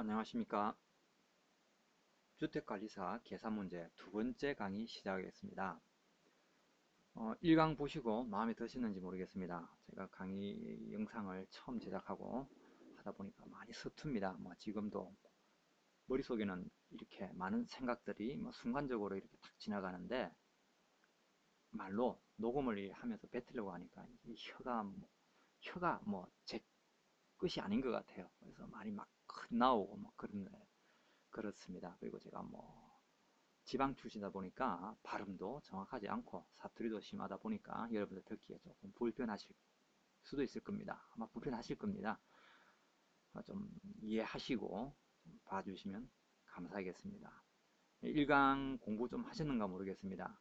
안녕하십니까. 주택관리사 계산문제 두 번째 강의 시작하겠습니다. 1강 보시고 마음에 드시는지 모르겠습니다. 제가 강의 영상을 처음 제작하고 하다 보니까 많이 서툽니다. 지금도 머릿속에는 이렇게 많은 생각들이 순간적으로 이렇게 탁 지나가는데 말로 녹음을 하면서 뱉으려고 하니까 이 혀가 제 끝이 아닌 것 같아요. 그래서 말이 막 나오고 그렇습니다. 그리고 제가 지방 출신이다 보니까 발음도 정확하지 않고 사투리도 심하다 보니까 여러분들 듣기에 조금 불편하실 수도 있을 겁니다. 아마 불편하실 겁니다. 좀 이해하시고 좀 봐주시면 감사하겠습니다. 1강 공부 좀 하셨는가 모르겠습니다.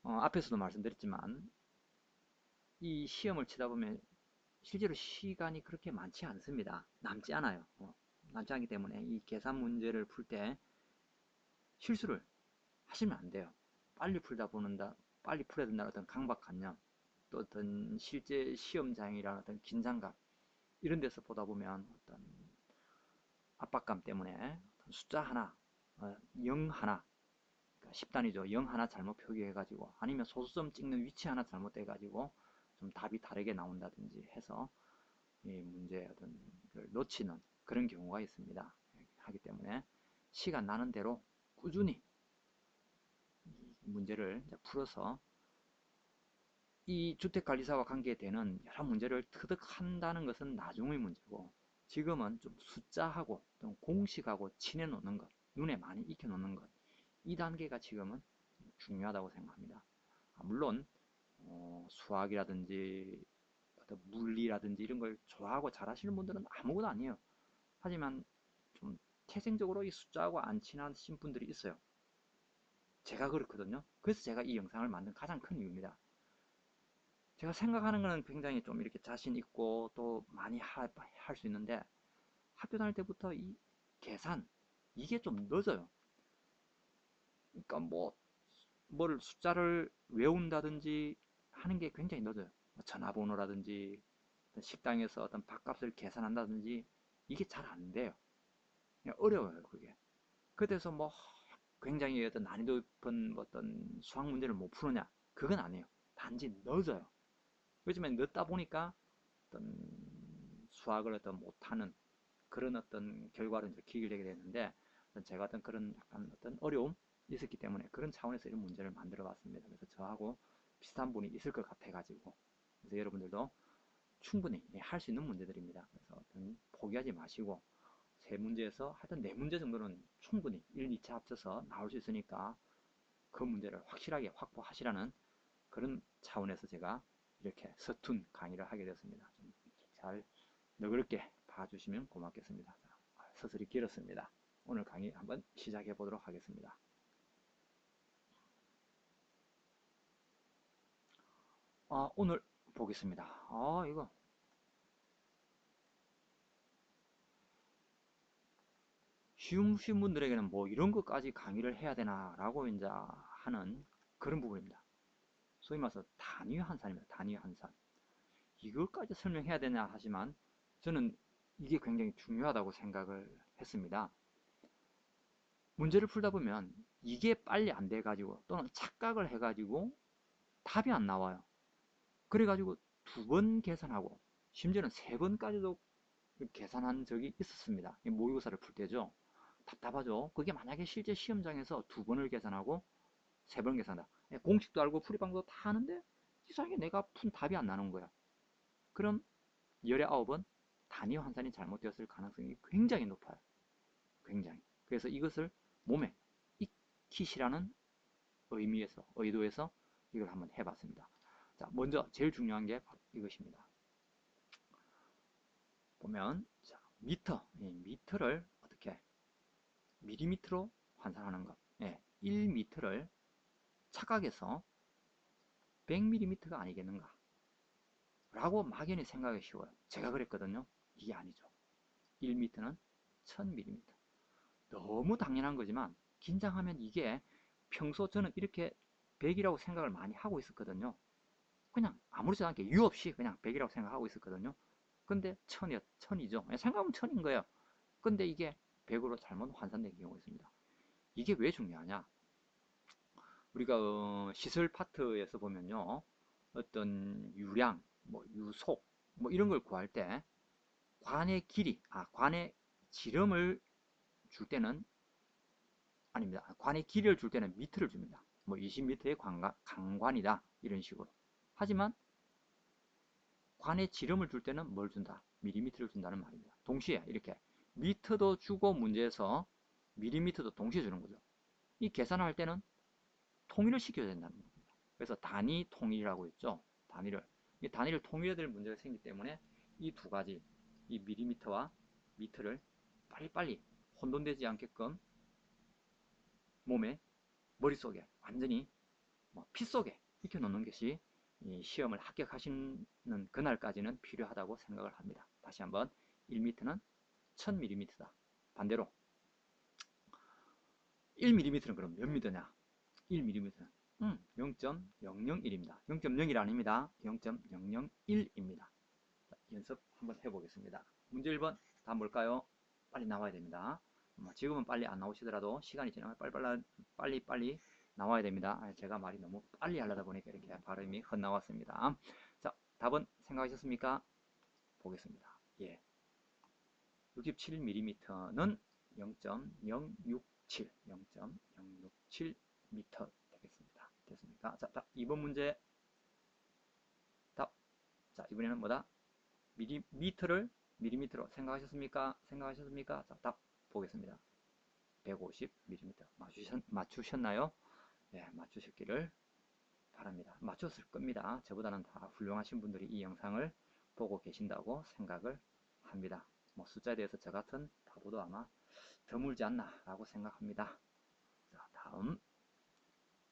앞에서도 말씀드렸지만 이 시험을 치다 보면 실제로 시간이 그렇게 많지 않습니다. 남지 않아요. 남지 않기 때문에 이 계산 문제를 풀 때 실수를 하시면 안 돼요. 빨리 풀어야 된다는 어떤 강박관념, 또 어떤 실제 시험장이라는 어떤 긴장감, 이런 데서 보다 보면 어떤 압박감 때문에 숫자 하나, 0 하나, 그러니까 10단위죠. 0 하나 잘못 표기해가지고, 아니면 소수점 찍는 위치 하나 잘못돼가지고, 좀 답이 다르게 나온다든지 해서, 이 문제의 어떤 걸 놓치는 그런 경우가 있습니다. 하기 때문에, 시간 나는 대로 꾸준히 문제를 풀어서 이 주택관리사와 관계되는 여러 문제를 터득한다는 것은 나중의 문제고, 지금은 좀 숫자하고 좀 공식하고 친해놓는 것, 눈에 많이 익혀놓는 것, 이 단계가 지금은 중요하다고 생각합니다. 물론 수학이라든지 어떤 물리라든지 이런 걸 좋아하고 잘하시는 분들은 아무것도 아니에요. 하지만 좀 태생적으로 이 숫자하고 안 친하신 분들이 있어요. 제가 그렇거든요. 그래서 제가 이 영상을 만든 가장 큰 이유입니다. 제가 생각하는 거는 굉장히 좀 이렇게 자신 있고 또 많이 할 수 있는데, 학교 다닐 때부터 이 계산, 이게 좀 늦어요. 그러니까 뭐를 숫자를 외운다든지 하는 게 굉장히 늦어요. 전화번호라든지 식당에서 어떤 밥값을 계산한다든지 이게 잘 안 돼요. 그냥 어려워요, 그게. 그래서 굉장히 어떤 난이도 높은 어떤 수학 문제를 못 푸느냐, 그건 아니에요. 단지 늦어요. 요즘에 늦다 보니까 어떤 수학을 어떤 못하는 그런 어떤 결과를 이제 기울이게 되는데, 제가 어떤 그런 약간 어떤 어려움 있었기 때문에 그런 차원에서 이런 문제를 만들어 봤습니다. 그래서 저하고 비슷한 분이 있을 것 같아 가지고, 그래서 여러분들도 충분히 할 수 있는 문제들입니다. 그래서 어떤 포기하지 마시고 세 문제에서 하여튼 네 문제 정도는 충분히 1, 2차 합쳐서 나올 수 있으니까 그 문제를 확실하게 확보하시라는 그런 차원에서 제가 이렇게 서툰 강의를 하게 되었습니다. 좀 잘 너그럽게 봐주시면 고맙겠습니다. 서술이 길었습니다. 오늘 강의 한번 시작해 보도록 하겠습니다. 오늘 보겠습니다. 이거 쉬우신 분들에게는 뭐 이런 것까지 강의를 해야 되나 라고 이제 하는 그런 부분입니다. 소위 말해서 단위 환산입니다. 단위 환산. 이것까지 설명해야 되냐 하지만 저는 이게 굉장히 중요하다고 생각을 했습니다. 문제를 풀다 보면 이게 빨리 안 돼가지고 또는 착각을 해가지고 답이 안 나와요. 그래가지고 두 번 계산하고 심지어는 세 번까지도 계산한 적이 있었습니다. 모의고사를 풀 때죠. 답답하죠. 그게 만약에 실제 시험장에서 두 번을 계산하고 세 번 계산한다. 공식도 알고 풀이방법도 다 아는데 이상하게 내가 푼 답이 안 나는 거야. 그럼 열의 9번 단위 환산이 잘못되었을 가능성이 굉장히 높아요. 굉장히. 그래서 이것을 몸에 익히시라는 의도에서 이걸 한번 해봤습니다. 자, 먼저 제일 중요한 게 바로 이것입니다. 보면 자, 미터를 어떻게 밀리미터로 환산하는 것. 1미터를 착각해서 100mm가 아니겠는가 라고 막연히 생각하기 쉬워요. 제가 그랬거든요. 이게 아니죠. 1m는 1000mm. 너무 당연한 거지만 긴장하면 이게 평소 저는 이렇게 100이라고 생각을 많이 하고 있었거든요. 그냥 아무렇지도 않게 이유 없이 그냥 100이라고 생각하고 있었거든요. 근데 1000이죠. 생각하면 1000인 거예요. 근데 이게 100으로 잘못 환산되는 경우가 있습니다. 이게 왜 중요하냐? 우리가 시설 파트에서 보면요, 어떤 유량, 뭐 유속, 뭐 이런 걸 구할 때 관의 길이, 관의 지름을 줄 때는 아닙니다. 관의 길이를 줄 때는 미터를 줍니다. 뭐 20m의 강관이다 이런 식으로. 하지만 관의 지름을 줄 때는 뭘 준다? 밀리미터를 준다는 말입니다. 동시에 이렇게 미터도 주고 문제에서 밀리미터도 동시에 주는 거죠. 이 계산할 때는 통일을 시켜야 된다는 겁니다. 그래서 단위 통일이라고 했죠. 이 단위를 통일해야 될 문제가 생기기 때문에 이 두 가지, 이 밀리미터와 미터를 빨리빨리 혼돈되지 않게끔 몸에, 머릿속에 완전히 피 속에 익혀 놓는 것이 이 시험을 합격하시는 그날까지는 필요하다고 생각을 합니다. 다시 한번 1m는 1000mm다. 반대로 1mm는 그럼 몇 미터냐? 1mm는 0.001입니다. 0.01 아닙니다. 0.001입니다. 연습 한번 해보겠습니다. 문제 1번 답 뭘까요? 빨리 나와야 됩니다. 지금은 빨리 안 나오시더라도 시간이 지나면 빨리 나와야 됩니다. 제가 말이 너무 빨리 하려다 보니까 이렇게 발음이 헛나왔습니다. 자, 답은 생각하셨습니까? 보겠습니다. 예. 67mm는 0.067 0.067m 되겠습니다. 됐습니까? 자, 2번 문제 답. 자, 이번에는 뭐다? 미리미터를 밀리미터로 생각하셨습니까? 자, 답 보겠습니다. 150mm 맞추셨나요? 네, 맞추셨기를 바랍니다. 맞췄을 겁니다. 저보다는 다 훌륭하신 분들이 이 영상을 보고 계신다고 생각을 합니다. 뭐 숫자에 대해서 저 같은 바보도 아마 드물지 않나 라고 생각합니다. 자, 다음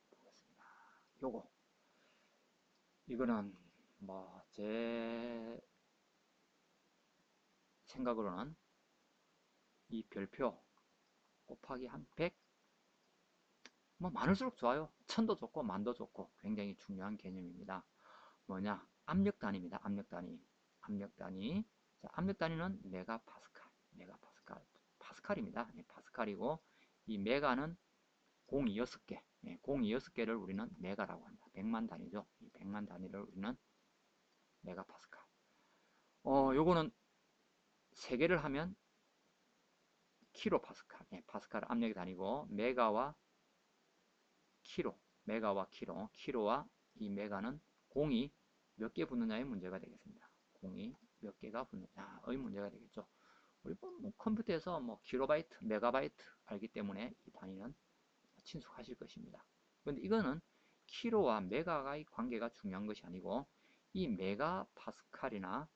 보겠습니다. 이거는 뭐 제 생각으로는 이 별표 곱하기 한 100, 뭐 많을수록 좋아요. 1000도 좋고 만도 좋고 굉장히 중요한 개념입니다. 뭐냐? 압력 단위입니다. 압력 단위. 자, 압력 단위는 파스칼입니다. 예, 파스칼이고 이 메가는 공이 6개. 예, 공이 6개를 우리는 메가라고 합니다. 100만 단위죠. 이 100만 단위를 우리는 메가파스칼. 요거는 3개를 하면 킬로파스칼. 예, 파스칼 압력이 단위고 메가와 킬로와 이 메가는 공이 몇 개 붙느냐의 문제가 되겠습니다. 공이 몇 개가 붙느냐의 문제가 되겠죠. 우리 뭐 컴퓨터에서 뭐 킬로바이트, 메가바이트 알기 때문에 이 단위는 친숙하실 것입니다. 그런데 이거는 킬로와 메가의 관계가 중요한 것이 아니고 이 메가파스칼이나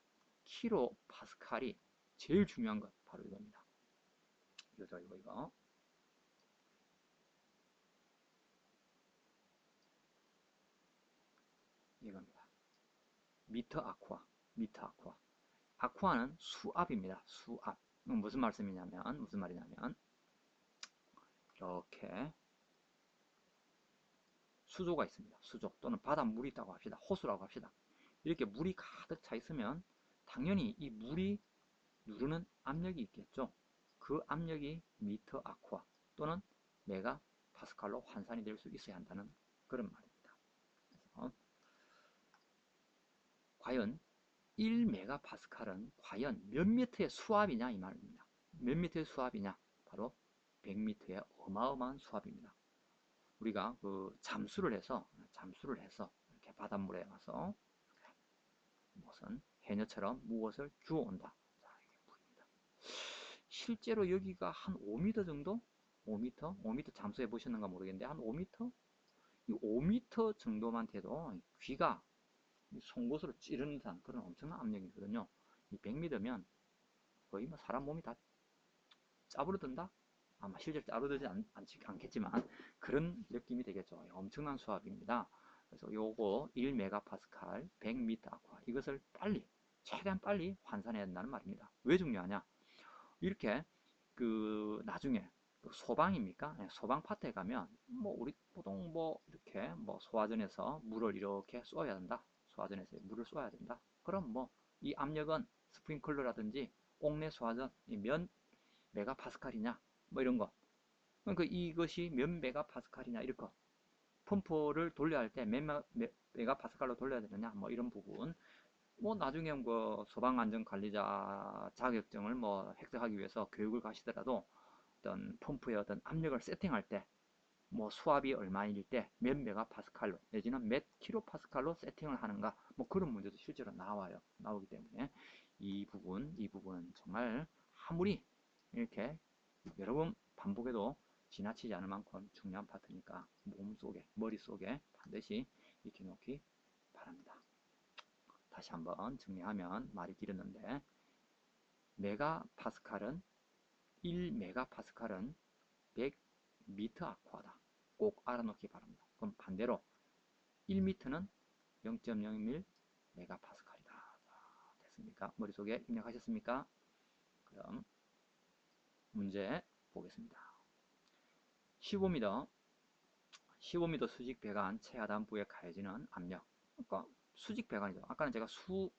킬로파스칼이 제일 중요한 것 바로 이겁니다. 이거. 이겁니다. 미터 아쿠아. 아쿠아는 수압입니다. 수압. 무슨 말이냐면 이렇게 수조가 있습니다. 수조 또는 바닷물이 있다고 합시다. 호수라고 합시다. 이렇게 물이 가득 차 있으면 당연히 이 물이 누르는 압력이 있겠죠. 그 압력이 미터 아쿠아 또는 메가 파스칼로 환산이 될 수 있어야 한다는 그런 말입니다. 그래서 과연 1메가파스칼은 과연 몇 미터의 수압이냐 이 말입니다. 몇 미터의 수압이냐? 바로 100미터의 어마어마한 수압입니다. 우리가 그 잠수를 해서 이렇게 바닷물에 와서 무슨 해녀처럼 무엇을 주워온다. 자, 이게 물입니다. 실제로 여기가 한 5m 정도? 5m 잠수해 보셨는가 모르겠는데 한 5m? 이 5m 정도만 돼도 귀가 송곳으로 찌르는 듯한 그런 엄청난 압력이거든요. 이 100m면 거의 뭐 사람 몸이 다 짜부러든다? 아마 실제로 짜부러들지 않겠지만 그런 느낌이 되겠죠. 엄청난 수압입니다. 그래서 요거 1메가파스칼 100m 아쿠아 이것을 최대한 빨리 환산해야 된다는 말입니다. 왜 중요하냐? 이렇게 그 나중에 소방입니까? 소방 파트에 가면 뭐 우리 보통 뭐 이렇게 뭐 소화전에서 물을 이렇게 쏘아야 된다. 소화전에서 물을 쏘아야 된다. 그럼 뭐 이 압력은 스프링클러라든지 옥내 소화전, 메가파스칼이냐 뭐 이런 거. 그러니까 이것이 몇 메가파스칼이냐 이렇게 펌프를 돌려야 할 때 몇 메가파스칼로 돌려야 되느냐 뭐 이런 부분. 뭐 나중에 뭐 소방안전관리자 자격증을 뭐 획득하기 위해서 교육을 가시더라도 어떤 펌프의 어떤 압력을 세팅할 때 뭐 수압이 얼마일 때 몇 메가파스칼로 내지는 몇 킬로파스칼로 세팅을 하는가 뭐 그런 문제도 실제로 나오기 때문에 이 부분 정말 아무리 이렇게 여러 번 반복해도 지나치지 않을 만큼 중요한 파트니까 몸속에 머릿속에 반드시 익혀 놓기 바랍니다. 다시 한번 정리하면 말이 길었는데 메가파스칼은 1메가파스칼은 100m 아쿠아다. 꼭 알아놓기 바랍니다. 그럼 반대로 1m는 0.01 메가파스칼이다. 됐습니까? 머릿속에 입력하셨습니까? 그럼 문제 보겠습니다. 15m 수직 배관 최하단부에 가해지는 압력. 그러니까 수직 배관이죠. 아까는 제가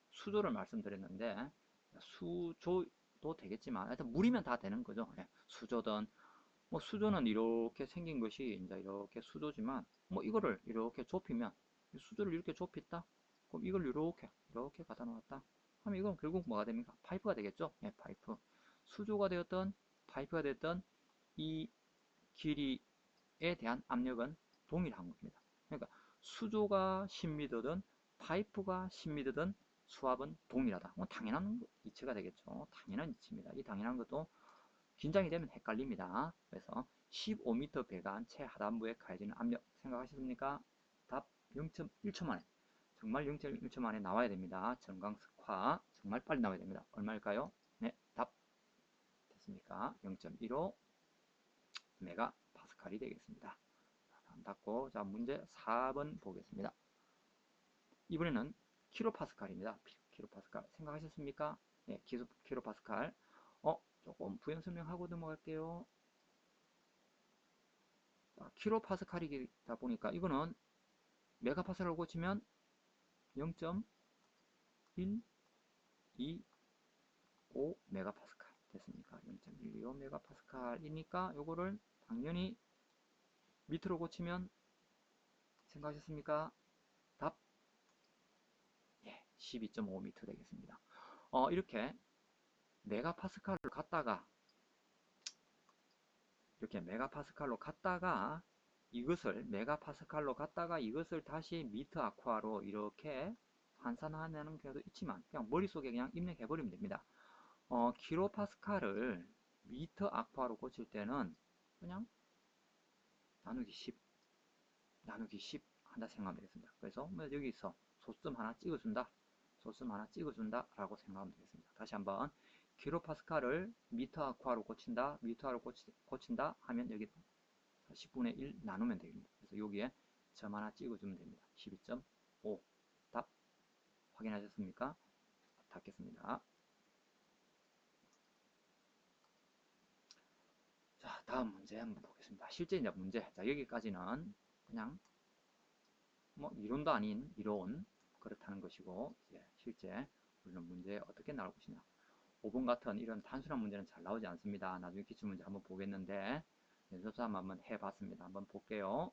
수조를 말씀드렸는데 수조도 되겠지만 하여튼 물이면 다 되는 거죠. 예, 수조든 뭐 수조는 이렇게 생긴 것이 이제 이렇게 수조지만 뭐 이거를 이렇게 좁히면 수조를 이렇게 좁혔다. 그럼 이걸 이렇게 갖다 놓았다. 하면 이건 결국 뭐가 됩니까? 파이프가 되겠죠. 예, 파이프. 수조가 되었던 파이프가 되었던 이 길이에 대한 압력은 동일한 겁니다. 그러니까 수조가 10m든 파이프가 10m든 수압은 동일하다. 뭐 당연한 이치가 되겠죠. 당연한 이치입니다. 이 당연한 것도 긴장이 되면 헷갈립니다. 그래서 15m 배관 최하단부에 가해지는 압력 생각하셨습니까? 답 0.1초 만에 정말 0.1초 만에 나와야 됩니다. 전광석화 정말 빨리 나와야 됩니다. 얼마일까요? 네, 답 됐습니까? 0.15 메가파스칼이 되겠습니다. 다음 닫고 자 문제 4번 보겠습니다. 이번에는 킬로파스칼입니다. 킬로파스칼 생각하셨습니까? 네, 킬로파스칼. 조금 부연 설명하고 넘어갈게요. 킬로파스칼이다 보니까 이거는 메가파스칼로 고치면 0.125 메가파스칼 됐습니까? 0.125 메가파스칼이니까 요거를 당연히 미터로 고치면 생각하셨습니까? 답 12.5m 되겠습니다. 이렇게 메가파스칼로 갔다가 메가파스칼로 갔다가 이것을 다시 미터 아쿠아로 이렇게 환산하는 경우도 있지만 그냥 머릿속에 그냥 입력해 버리면 됩니다. 킬로파스칼을 미터 아쿠아로 고칠 때는 그냥 나누기 10 한다 생각하면 되겠습니다. 그래서 뭐 여기서 소점 하나 찍어준다 라고 생각하면 되겠습니다. 다시 한번 킬로파스칼을 미터 아쿠아로 고친다 하면 여기 10분의 1 나누면 됩니다. 그래서 여기에 점 하나 찍어주면 됩니다. 12.5 답 확인하셨습니까? 닫겠습니다. 자, 다음 문제 한번 보겠습니다. 실제 이제 문제. 자, 여기까지는 그냥 뭐 이론도 아닌 이론 그렇다는 것이고 이제 실제 우리는 문제 어떻게 나올 것이냐. 5번 같은 이런 단순한 문제는 잘 나오지 않습니다. 나중에 기출문제 한번 보겠는데 연습삼 한번 해봤습니다. 한번 볼게요.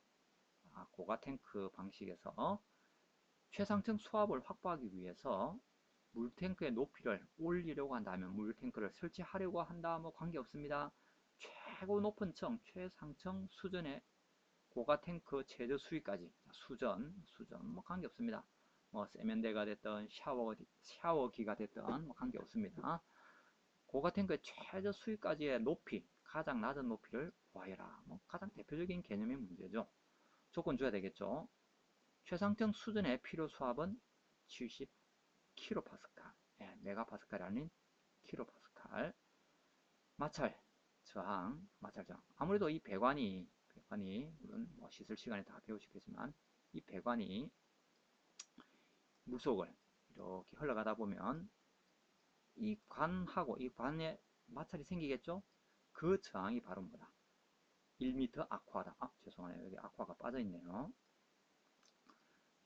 고가 탱크 방식에서 최상층 수압을 확보하기 위해서 물탱크의 높이를 올리려고 한다면 물탱크를 설치하려고 한다 뭐 관계없습니다. 최고 높은 층 최상층 수준의 고가 탱크 최저 수위까지 수전 뭐 관계없습니다. 뭐 세면대가 됐든 샤워기가 됐든 뭐 관계없습니다. 고가 탱크의 최저 수위까지의 높이 가장 낮은 높이를 구하여라. 뭐 가장 대표적인 개념의 문제죠. 조건 줘야 되겠죠. 최상층 수준의 필요 수압은 70 킬로파스칼, 메가파스칼이 아닌 킬로파스칼. 마찰 저항. 아무래도 이 배관이 물론 뭐 시술 시간에 다 배우시겠지만 이 배관이 물속을 이렇게 흘러가다 보면 이 관하고 이 관에 마찰이 생기겠죠. 그 저항이 바로 뭐다? 1m 아쿠아다. 죄송하네요. 여기 아쿠아가 빠져 있네요.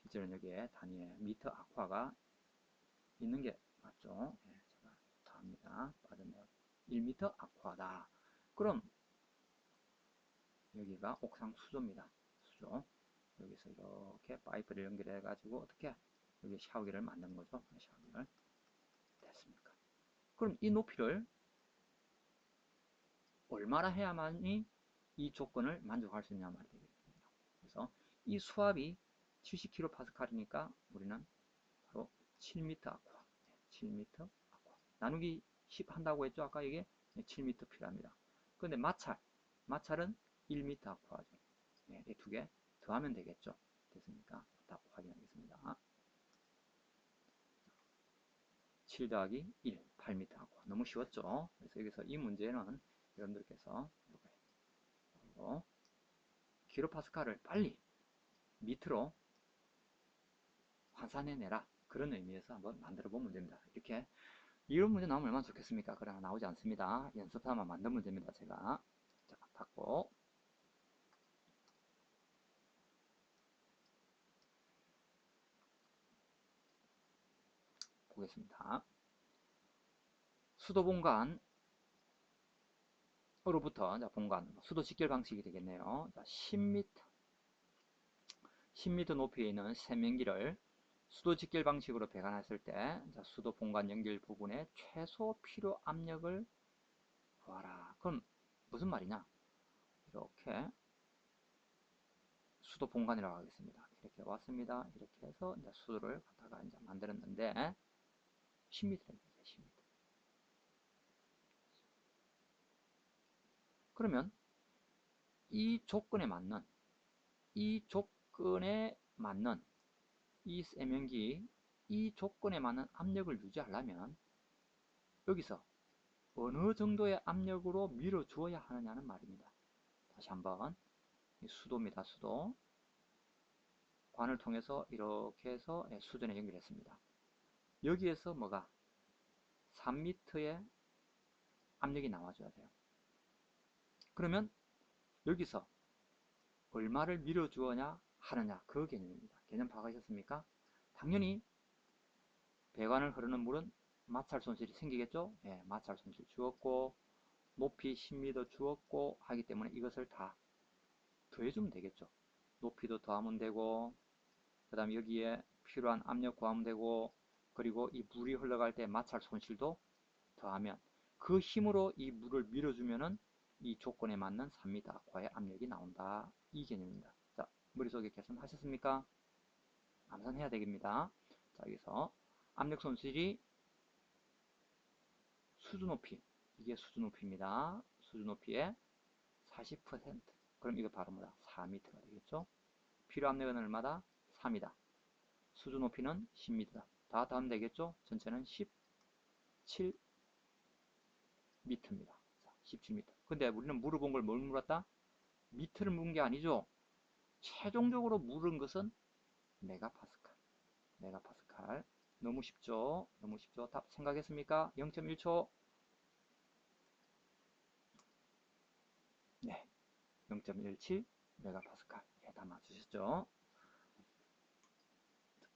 실제로는 여기에 단위에 미터 아쿠아가 있는 게 맞죠. 제가 답니다. 빠졌네요. 1m 아쿠아다. 그럼 여기가 옥상 수조입니다. 수조. 여기서 이렇게 파이프를 연결해 가지고 어떻게 여기 샤워기를 만든 거죠. 샤워기를. 됐습니까? 그럼 이 높이를 얼마나 해야만이 이 조건을 만족할 수 있냐 말이 되겠습니다. 그래서 이 수압이 70kPa니까 우리는 바로 7m 아쿠아. 7m 아쿠아. 나누기 10 한다고 했죠. 아까 이게 7m 필요합니다. 그런데 마찰은 1m 아쿠아죠. 네, 이 두 개 더하면 되겠죠. 됐습니까? 답 확인하겠습니다. 7 더하기 1, 8m 아쿠아. 너무 쉬웠죠? 그래서 여기서 이 문제는 여러분들께서 킬로파스칼을 빨리 밑으로 환산해내라. 그런 의미에서 한번 만들어 본 문제입니다. 이렇게 이런 문제 나오면 얼마나 좋겠습니까? 그러나 나오지 않습니다. 연습 삼아 만든 문제입니다. 제가 자, 닫고 보겠습니다. 수도 본관으로부터 자, 본관 수도 직결 방식이 되겠네요. 자, 10m 높이에 있는 세면기를 수도 직결 방식으로 배관했을 때 자, 수도 본관 연결 부분에 최소 필요 압력을 구하라. 그럼 무슨 말이냐? 이렇게 수도 본관이라고 하겠습니다. 이렇게 왔습니다. 이렇게 해서 이제 수도를 갖다가 이제 만들었는데 10m입니다. 10m. 그러면 이 조건에 맞는 이 조건에 맞는 이 세면기 이 조건에 맞는 압력을 유지하려면 여기서 어느 정도의 압력으로 밀어 주어야 하느냐는 말입니다. 다시 한번 수도입니다. 수도 관을 통해서 이렇게 해서 수전에 연결했습니다. 여기에서 뭐가 3m의 압력이 나와줘야 돼요. 그러면 여기서 얼마를 밀어주어야 하느냐 그 개념입니다. 개념 파악하셨습니까? 당연히 배관을 흐르는 물은 마찰 손실이 생기겠죠? 예, 마찰 손실 주었고 높이 10m 주었고 하기 때문에 이것을 다 더해주면 되겠죠. 높이도 더하면 되고 그 다음에 여기에 필요한 압력 구하면 되고 그리고 이 물이 흘러갈 때 마찰 손실도 더하면 그 힘으로 이 물을 밀어주면은 이 조건에 맞는 3m 아쿠아의 압력이 나온다. 이 개념입니다. 자, 머릿속에 계산하셨습니까? 암산해야 되겠습니다. 자, 여기서 압력 손실이 수주 높이, 이게 수주 높이입니다. 수주 높이의 40%. 그럼 이거 바로 뭐다? 4m가 되겠죠? 필요 압력은 얼마다? 3이다. 수주 높이는 10m다. 다 더하면 되겠죠? 전체는 17m입니다. 자, 17m. 근데 우리는 물어본 걸 뭘 물었다? 미터를 묻은 게 아니죠. 최종적으로 물은 것은 메가파스칼. 메가파스칼. 너무 쉽죠? 너무 쉽죠? 답 생각했습니까? 0.1초. 네. 0.17 메가파스칼. 예, 다 맞추셨죠?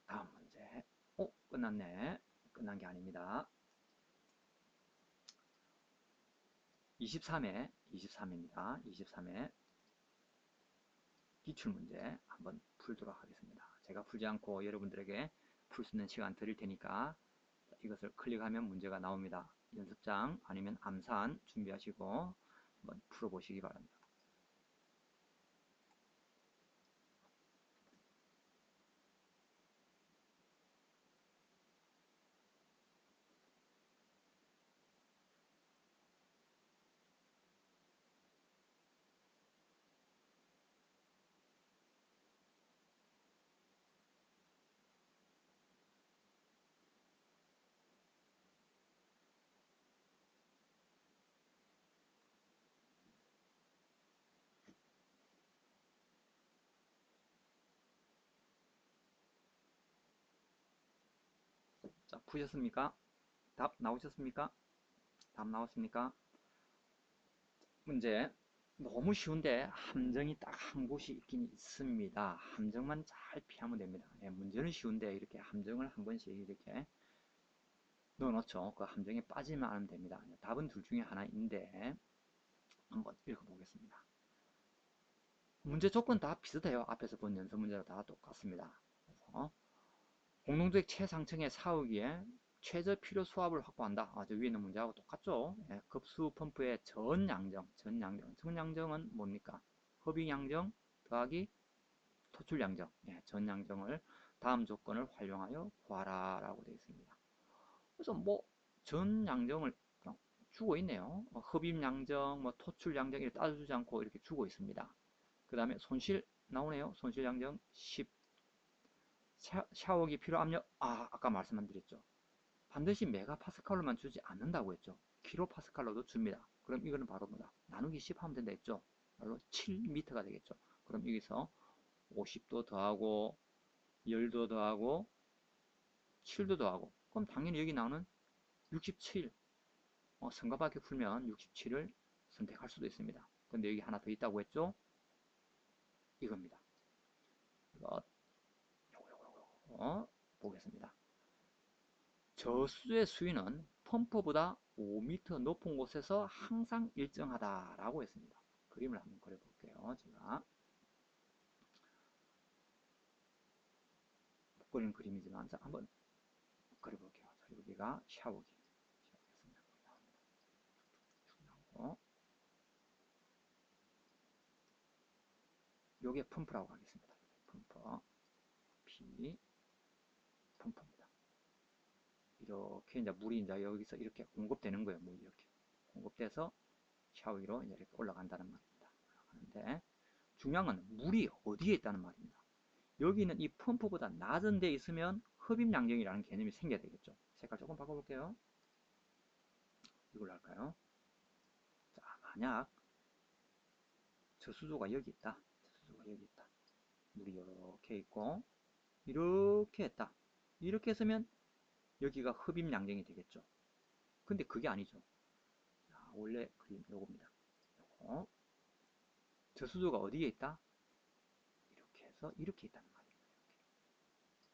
다음 문제. 오, 끝났네. 끝난 게 아닙니다. 23회, 23회입니다. 23회 기출문제 한번 풀도록 하겠습니다. 제가 풀지 않고 여러분들에게 풀 수 있는 시간 드릴 테니까 이것을 클릭하면 문제가 나옵니다. 연습장 아니면 암산 준비하시고 한번 풀어보시기 바랍니다. 자, 푸셨습니까? 답 나오셨습니까? 답 나왔습니까? 문제 너무 쉬운데 함정이 딱 한 곳이 있긴 있습니다. 함정만 잘 피하면 됩니다. 예, 문제는 쉬운데 이렇게 함정을 한 번씩 이렇게 넣어놓죠. 그 함정에 빠지면 하면 됩니다. 답은 둘 중에 하나인데 한번 읽어보겠습니다. 문제 조건 다 비슷해요. 앞에서 본 연습 문제랑 다 똑같습니다. 그래서 공동주택 최상층의 사후기에 최저 필요 수압을 확보한다. 저 위에 있는 문제하고 똑같죠. 예, 급수 펌프의 전양정은 뭡니까? 허빙양정 더하기 토출양정. 예, 전양정을 다음 조건을 활용하여 구하라 라고 되어 있습니다. 그래서 뭐 전양정을 주고 있네요. 흡입양정, 토출양정 이렇게 따져주지 않고 이렇게 주고 있습니다. 그 다음에 손실 나오네요. 손실 양정 10. 샤워기 필요 압력, 아까 말씀만 드렸죠. 반드시 메가파스칼로만 주지 않는다고 했죠. 킬로파스칼로도 줍니다. 그럼 이거는 바로 뭐다? 나누기 10 하면 된다 했죠. 바로 7m가 되겠죠. 그럼 여기서 50도 더하고 10도 더하고 7도 더하고 그럼 당연히 여기 나오는 67. 성가밖에 풀면 67을 선택할 수도 있습니다. 근데 여기 하나 더 있다고 했죠. 이겁니다. 이거 보겠습니다. 저수의 수위는 펌프보다 5m 높은 곳에서 항상 일정하다라고 했습니다. 그림을 한번 그려볼게요. 제가 못 그리는 그림이지만 자, 한번 그려볼게요. 자, 여기가 샤워기. 요게 펌프라고 하겠습니다. 펌프. P 펌프입니다. 이렇게 이제 물이 이제 여기서 이렇게 공급되는 거예요. 물이 이렇게 공급돼서 샤워기로 이제 이렇게 올라간다는 말입니다. 올라가는데 중요한 건 물이 어디에 있다는 말입니다. 여기는 이 펌프보다 낮은 데 있으면 흡입양정이라는 개념이 생겨야 되겠죠. 색깔 조금 바꿔볼게요. 이걸로 할까요? 자, 만약 저수조가 여기 있다. 저수조가 여기 있다. 물이 이렇게 있고 이렇게 했다. 이렇게 했으면 여기가 흡입양정이 되겠죠. 근데 그게 아니죠. 자, 원래 그림 요겁니다. 요거. 저수조가 어디에 있다? 이렇게 해서 이렇게 있다는 말입니다.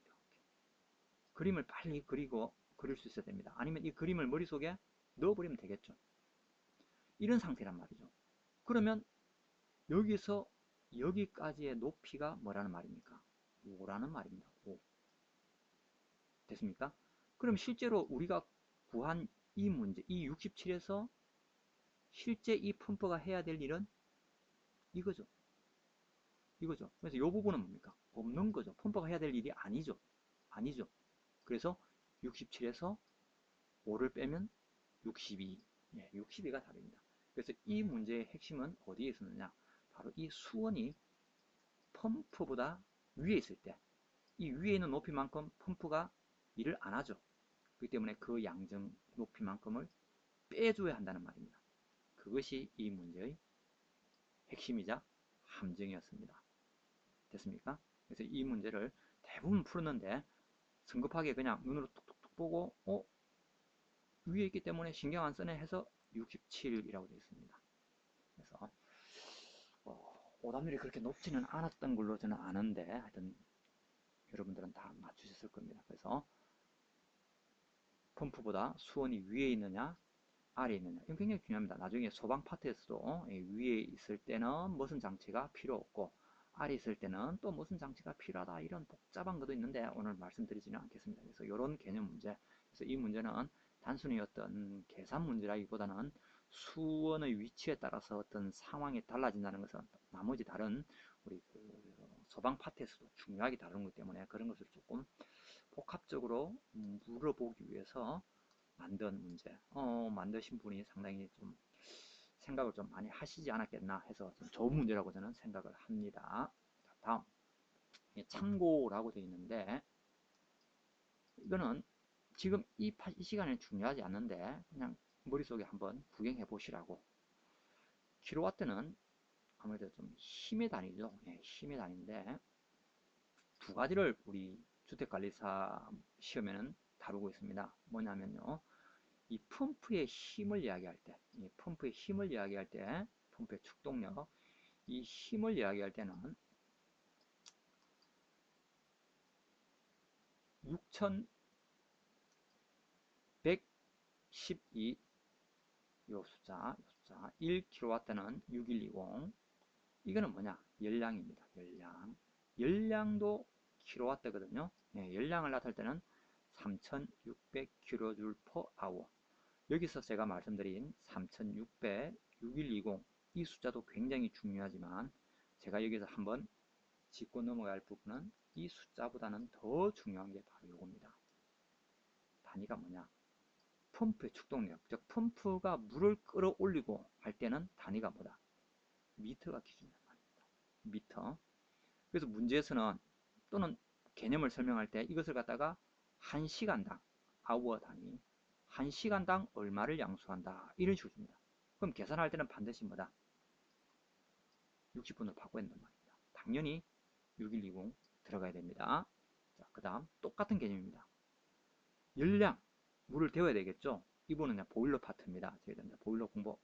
이렇게. 그림을 빨리 그릴 수 있어야 됩니다. 아니면 이 그림을 머릿속에 넣어버리면 되겠죠. 이런 상태란 말이죠. 그러면 여기서 여기까지의 높이가 뭐라는 말입니까? 5라는 말입니다. 5. 됐습니까? 그럼 실제로 우리가 구한 이 문제, 이 67에서 실제 이 펌프가 해야 될 일은 이거죠. 이거죠. 그래서 이 부분은 뭡니까? 없는 거죠. 펌프가 해야 될 일이 아니죠. 아니죠. 그래서 67에서 5를 빼면 62. 예, 62가 답입니다. 그래서 이 문제의 핵심은 어디에 있었느냐? 바로 이 수원이 펌프보다 위에 있을 때, 이 위에 있는 높이만큼 펌프가 일을 안 하죠. 그렇기 때문에 그 양정 높이만큼을 빼줘야 한다는 말입니다. 그것이 이 문제의 핵심이자 함정이었습니다. 됐습니까? 그래서 이 문제를 대부분 풀었는데 성급하게 그냥 눈으로 툭툭툭 보고 위에 있기 때문에 신경 안 쓰네 해서 67이라고 되어 있습니다. 그래서 오답률이 그렇게 높지는 않았던 걸로 저는 아는데 하여튼 여러분들은 다 맞추셨을 겁니다. 그래서 펌프보다 수온이 위에 있느냐 아래에 있느냐 이건 굉장히 중요합니다. 나중에 소방 파트에서도 위에 있을 때는 무슨 장치가 필요 없고 아래에 있을 때는 또 무슨 장치가 필요하다 이런 복잡한 것도 있는데 오늘 말씀드리지는 않겠습니다. 그래서 이런 개념 문제, 그래서 이 문제는 단순히 어떤 계산 문제라기보다는 수원의 위치에 따라서 어떤 상황이 달라진다는 것은 나머지 다른 우리 그 소방 파트에서도 중요하게 다루는 것 때문에 그런 것을 조금 복합적으로 물어보기 위해서 만든 문제, 만드신 분이 상당히 좀 생각을 좀 많이 하시지 않았겠나 해서 좀 좋은 문제라고 저는 생각을 합니다. 자, 다음 참고라고 되어 있는데 이거는 지금 이 시간에 중요하지 않는데 그냥 머릿속에 한번 구경해 보시라고. 킬로와트는 아무래도 좀 힘의 단위죠. 예, 힘의 단위인데 두 가지를 우리 주택관리사 시험에는 다루고 있습니다. 뭐냐면요. 이 펌프의 힘을 이야기할 때, 이 펌프의 힘을 이야기할 때, 펌프의 축동력, 이 힘을 이야기할 때는 6,100 12, 요 숫자 1kW는 6120. 이거는 뭐냐? 열량입니다. 열량도 킬로와트거든요. 예, 열량을 나타낼 때는 3600kJ/h. 여기서 제가 말씀드린 3600, 6120 이 숫자도 굉장히 중요하지만 제가 여기서 한번 짚고 넘어갈 부분은 이 숫자보다는 더 중요한 게 바로 이겁니다. 단위가 뭐냐? 펌프의 축동력, 즉 펌프가 물을 끌어올리고 할 때는 단위가 뭐다? 미터가 기준이란 말입니다. 미터. 그래서 문제에서는 또는 개념을 설명할 때 이것을 갖다가 1시간당 아워 단위, 1시간당 얼마를 양수한다 이런 식으로 줍니다. 그럼 계산할 때는 반드시 뭐다? 60분으로 바꿔야 된단 말입니다. 당연히 6120 들어가야 됩니다. 자, 그 다음 똑같은 개념입니다. 열량, 물을 데워야 되겠죠. 이번은 보일러 파트입니다. 저희들 보일러 공부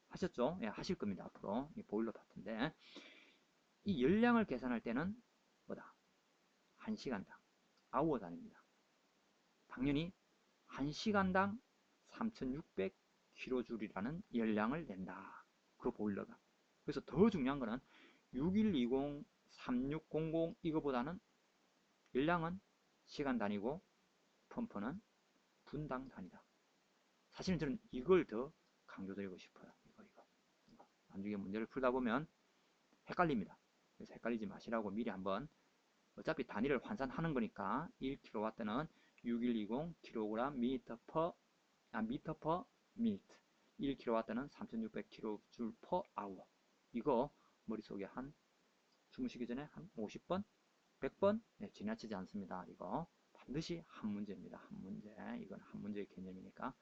하셨죠? 예, 하실 겁니다. 앞으로 이 보일러 파트인데 이 열량을 계산할 때는 뭐다? 1시간당 아워 단위입니다. 당연히 1시간당 3600kJ이라는 열량을 낸다. 그 보일러가. 그래서 더 중요한 거는 6120, 3600 이거보다는 열량은 시간 단위고 펌프는 분당 단위다. 사실은 저는 이걸 더 강조드리고 싶어요. 이거. 나중에 문제를 풀다 보면 헷갈립니다. 그래서 헷갈리지 마시라고 미리 한번 어차피 단위를 환산하는 거니까 1kW는 6120 kg 미터 퍼 미니트 1kW는 3600kJ/h. 이거 머릿속에 한 주무시기 전에 한 50번 100번 네, 지나치지 않습니다. 이거 반드시 한 문제입니다. 한 문제. 이건 한 문제의 개념이니까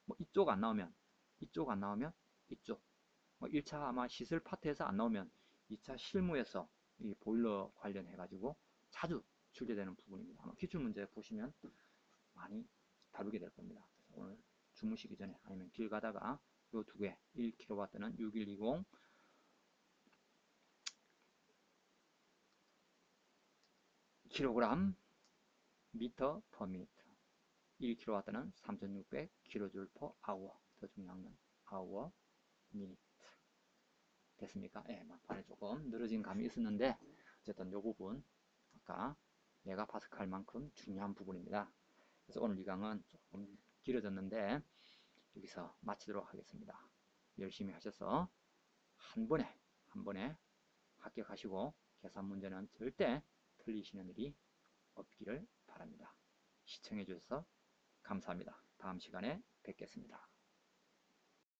뭐 이쪽 안 나오면 이쪽 뭐 1차 아마 시설 파트에서 안 나오면 2차 실무에서 이 보일러 관련해 가지고 자주 출제되는 부분입니다. 아마 기출문제 보시면 많이 다루게 될 겁니다. 그래서 오늘 주무시기 전에 아니면 길 가다가 요 두 개 1kW는 6120 kg 미터 퍼 미니트 1kW는 3600kJ/h. 더 중요한 건 hour minute 됐습니까? 예, 막판에 조금 늘어진 감이 있었는데 어쨌든 요 부분 아까 메가파스칼만큼 중요한 부분입니다. 그래서 오늘 이 강은 조금 길어졌는데 여기서 마치도록 하겠습니다. 열심히 하셔서 한 번에 합격하시고 계산 문제는 절대 틀리시는 일이 없기를 바랍니다. 시청해 주셔서 감사합니다. 다음 시간에 뵙겠습니다.